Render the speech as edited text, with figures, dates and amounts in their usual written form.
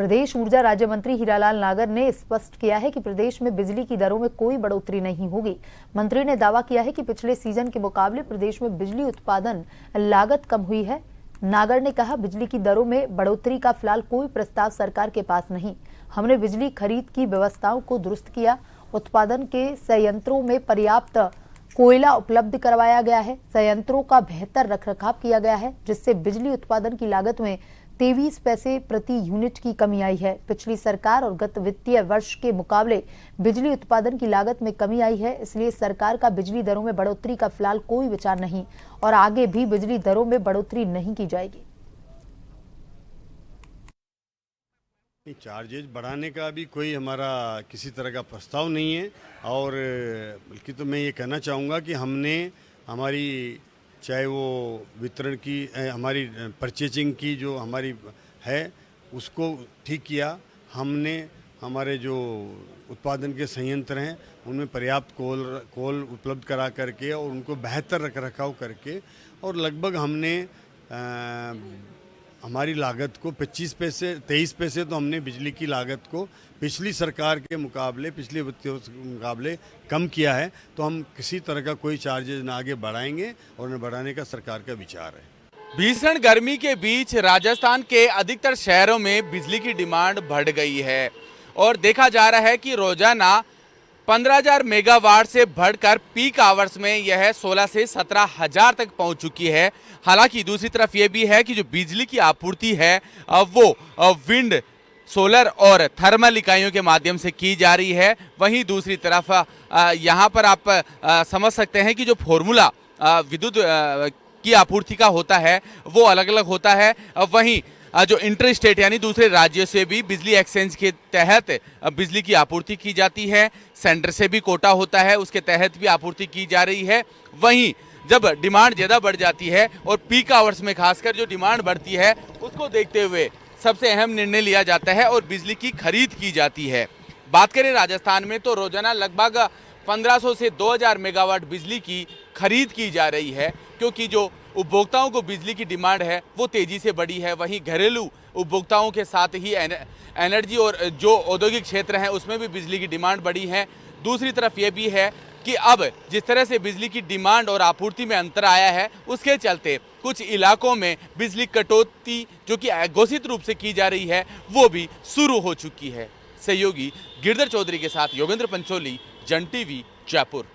प्रदेश ऊर्जा राज्य मंत्री हीरालाल नागर ने स्पष्ट किया है कि प्रदेश में बिजली की दरों में कोई बढ़ोतरी नहीं होगी। मंत्री ने दावा किया है कि पिछले सीजन के मुकाबले प्रदेश में बिजली उत्पादन लागत कम हुई है। नागर ने कहा, बिजली की दरों में बढ़ोतरी का फिलहाल कोई प्रस्ताव सरकार के पास नहीं। हमने बिजली खरीद की व्यवस्थाओं को दुरुस्त किया। उत्पादन के संयंत्रों में पर्याप्त कोयला उपलब्ध करवाया गया है। संयंत्रों का बेहतर रखरखाव किया गया है, जिससे बिजली उत्पादन की लागत में 23 पैसे प्रति यूनिट की कमी आई है। पिछली सरकार और गत वित्तीय वर्ष के मुकाबले बिजली उत्पादन की लागत में कमी आई है, इसलिए सरकार का बिजली दरों में बढ़ोतरी का फिलहाल कोई विचार नहीं और आगे भी बिजली दरों में बढ़ोतरी नहीं की जाएगी। चार्जेज बढ़ाने का भी कोई हमारा किसी तरह का प्रस्ताव नहीं है और बल्कि तो मैं ये कहना चाहूँगा कि हमने हमारी चाहे वो वितरण की हमारी परचेजिंग की जो हमारी है उसको ठीक किया। हमने हमारे जो उत्पादन के संयंत्र हैं उनमें पर्याप्त कोल उपलब्ध करा करके और उनको बेहतर रखरखाव करके और लगभग हमने हमारी लागत को 23 पैसे तो हमने बिजली की लागत को पिछली सरकार के मुकाबले पिछले वित्तीय वर्ष के मुकाबले कम किया है। तो हम किसी तरह का कोई चार्जेज ना आगे बढ़ाएंगे और न बढ़ाने का सरकार का विचार है। भीषण गर्मी के बीच राजस्थान के अधिकतर शहरों में बिजली की डिमांड बढ़ गई है और देखा जा रहा है कि रोजाना 15,000 मेगावाट से बढ़कर पीक आवर्स में यह 16 से 17,000 तक पहुंच चुकी है। हालांकि दूसरी तरफ यह भी है कि जो बिजली की आपूर्ति है वो विंड, सोलर और थर्मल इकाइयों के माध्यम से की जा रही है। वहीं दूसरी तरफ यहां पर आप समझ सकते हैं कि जो फॉर्मूला विद्युत की आपूर्ति का होता है वो अलग अलग होता है। वहीं जो इंटर स्टेट यानी दूसरे राज्यों से भी बिजली एक्सचेंज के तहत बिजली की आपूर्ति की जाती है। सेंटर से भी कोटा होता है, उसके तहत भी आपूर्ति की जा रही है। वहीं जब डिमांड ज़्यादा बढ़ जाती है और पीक आवर्स में खासकर जो डिमांड बढ़ती है उसको देखते हुए सबसे अहम निर्णय लिया जाता है और बिजली की खरीद की जाती है। बात करें राजस्थान में तो रोजाना लगभग 1500 से 2000 मेगावाट बिजली की खरीद की जा रही है, क्योंकि जो उपभोक्ताओं को बिजली की डिमांड है वो तेज़ी से बढ़ी है। वहीं घरेलू उपभोक्ताओं के साथ ही एनर्जी और जो औद्योगिक क्षेत्र हैं उसमें भी बिजली की डिमांड बढ़ी है। दूसरी तरफ ये भी है कि अब जिस तरह से बिजली की डिमांड और आपूर्ति में अंतर आया है उसके चलते कुछ इलाकों में बिजली कटौती जो कि घोषित रूप से की जा रही है वो भी शुरू हो चुकी है। सहयोगी गिरधर चौधरी के साथ योगेंद्र पंचोली, जन टीवी, जयपुर।